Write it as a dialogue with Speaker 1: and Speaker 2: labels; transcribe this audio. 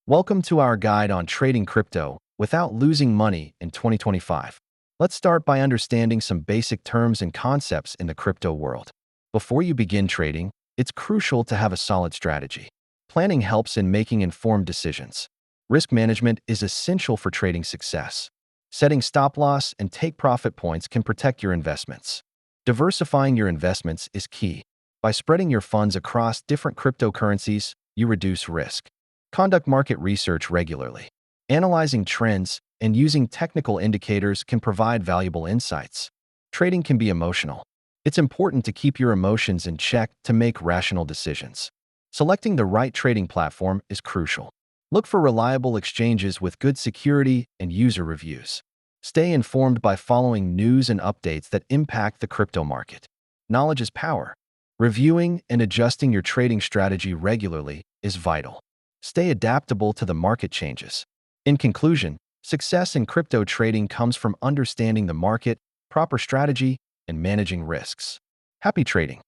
Speaker 1: Welcome to our guide on trading crypto without losing money in 2025. Let's start by understanding some basic terms and concepts in the crypto world. Before you begin trading, it's crucial to have a solid strategy. Planning helps in making informed decisions. Risk management is essential for trading success. Setting stop loss and take profit points can protect your investments. Diversifying your investments is key. By spreading your funds across different cryptocurrencies, you reduce risk. Conduct market research regularly. Analyzing trends and using technical indicators can provide valuable insights. Trading can be emotional. It's important to keep your emotions in check to make rational decisions. Selecting the right trading platform is crucial. Look for reliable exchanges with good security and user reviews. Stay informed by following news and updates that impact the crypto market. Knowledge is power. Reviewing and adjusting your trading strategy regularly is vital. Stay adaptable to the market changes. In conclusion, success in crypto trading comes from understanding the market, proper strategy, and managing risks. Happy trading!